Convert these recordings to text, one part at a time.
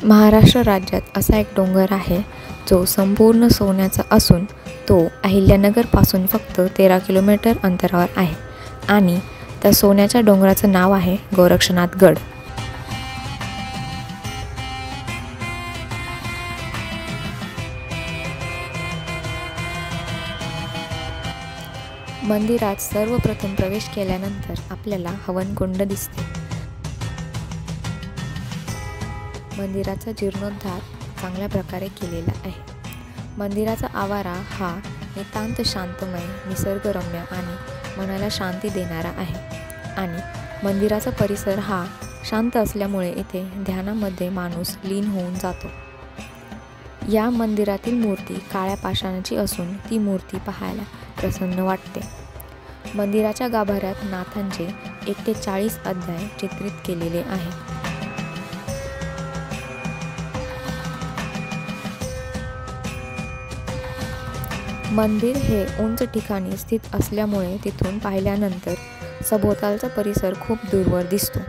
महाराष्ट्र राज्यात असा एक डोंगर आहे जो संपूर्ण सोन्याचा असून तो अहिल्यानगरपासून फक्त 13 किलोमीटर अंतरावर आहे आणि त्या सोन्याच्या डोंगराचं नाव आहे गोरक्षनाथ गड। मंदिरात सर्वप्रथम प्रवेश केल्यानंतर आपल्याला हवनकुंड दिसते। मंदिराचा जीर्णोद्धार चांगल्या प्रकारे केलेला आहे। मंदिराचा आवारा हा नितांत शांतमय, निसर्गरम्य आणि मनाला शांती देणारा आहे आणि मंदिराचा परिसर हा शांत असल्यामुळे इथे ध्यानामध्ये माणूस लीन होऊन जातो। या मंदिरातील मूर्ती काळ्या पाषाणाची असून ती मूर्ती पाहायला प्रसन्न वाटते। मंदिराच्या गाभाऱ्यात नाथांचे 1 ते 40 अध्याय चित्रित केलेले आहे। मंदिर हे उंच ठिकाणी स्थित असल्यामुळे तिथून पाहिल्यानंतर सभोवतालचा परिसर खूप दूरवर दिसतो।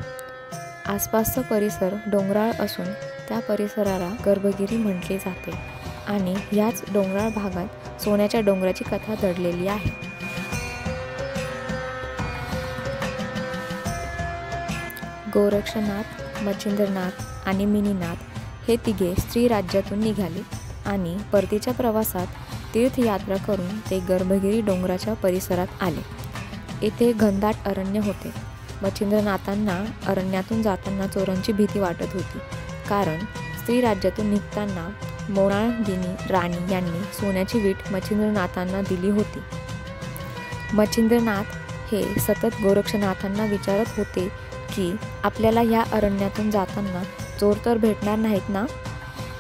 आसपासचा परिसर डोंगराळ असून त्या परिसराला गर्भगिरी म्हटले जाते आणि ह्याच डोंगराळ भागात सोन्याच्या डोंगराची कथा दडलेली आहे। गोरक्षनाथ, मच्छिंद्रनाथ आणि मिनीनाथ हे तिघे स्त्री राज्यातून निघाले आणि परतीच्या प्रवासात तीर्थयात्रा करून ते गर्भगिरी डोंगराच्या परिसरात आले। येथे घनदाट अरण्य होते। मच्छिंद्रनाथांना अरण्यातून जाताना चोरांची भीती वाटत होती, कारण स्त्री राज्यातून निघताना मोनाळदिनी राणी यांनी सोन्याची वीट मच्छिंद्रनाथांना दिली होती। मच्छिंद्रनाथ हे सतत गोरक्षनाथांना विचारत होते की आपल्याला ह्या अरण्यातून जाताना चोर तर भेटणार नाहीत ना?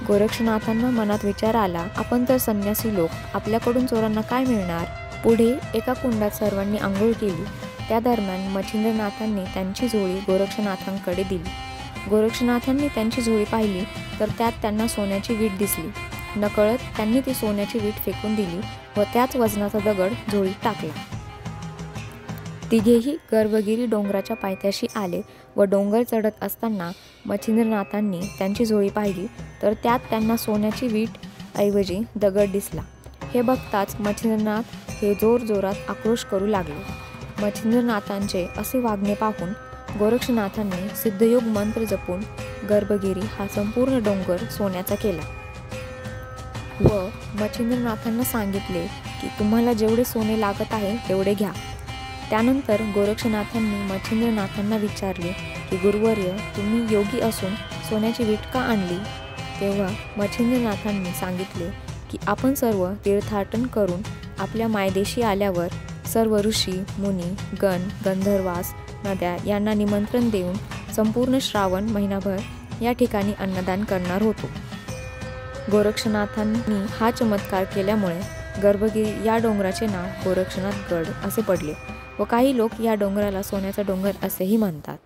गोरक्षनाथांना मनात विचार आला, आपण तर संन्यासी लोक, आपल्याकडून चोरांना काय मिळणार? पुढे एका कुंडात सर्वांनी आंघोळ केली। त्या दरम्यान मच्छिंद्रनाथांनी त्यांची झोळी गोरक्षनाथांकडे दिली। गोरक्षनाथांनी त्यांची झोळी पाहिली तर त्यात त्यांना सोन्याची वीट दिसली। नकळत त्यांनी ती सोन्याची वीट फेकून दिली व त्याच वजनाचा दगड झोळीत टाकला। तिघेही गर्भगिरी डोंगराच्या पायथ्याशी आले व डोंगर चढत असताना मच्छिंद्रनाथांनी त्यांची झोळी पाहिली तर त्यात त्यांना सोन्याची वीट ऐवजी दगड दिसला। हे बघताच मच्छिंद्रनाथ हे जोरजोरात आक्रोश करू लागले। मच्छिंद्रनाथांचे असे वागणे पाहून गोरक्षनाथांनी सिद्धयोग मंत्र जपून गर्भगिरी हा संपूर्ण डोंगर सोन्याचा केला व मच्छिंद्रनाथांना सांगितले की तुम्हाला जेवढे सोने लागत आहे तेवढे घ्या। त्यानंतर गोरक्षनाथांनी मच्छिंद्रनाथांना विचारले की गुरुवर्य, तुम्ही योगी असून सोन्याची वीट का आणली? तेव्हा मच्छिंद्रनाथांनी सांगितले की आपण सर्व तीर्थाटन करून आपल्या मायदेशी आल्यावर सर्व ऋषी, मुनी, गण, गंधर्वास, नद्या यांना निमंत्रण देऊन संपूर्ण श्रावण महिनाभर या ठिकाणी अन्नदान करणार होतो। गोरक्षनाथांनी हा चमत्कार केल्यामुळे गर्भगिरी या डोंगराचे नाव गोरक्षनाथ गड असे पडले व काही लोक या डोंगराला सोन्याचा डोंगर असेही म्हणतात।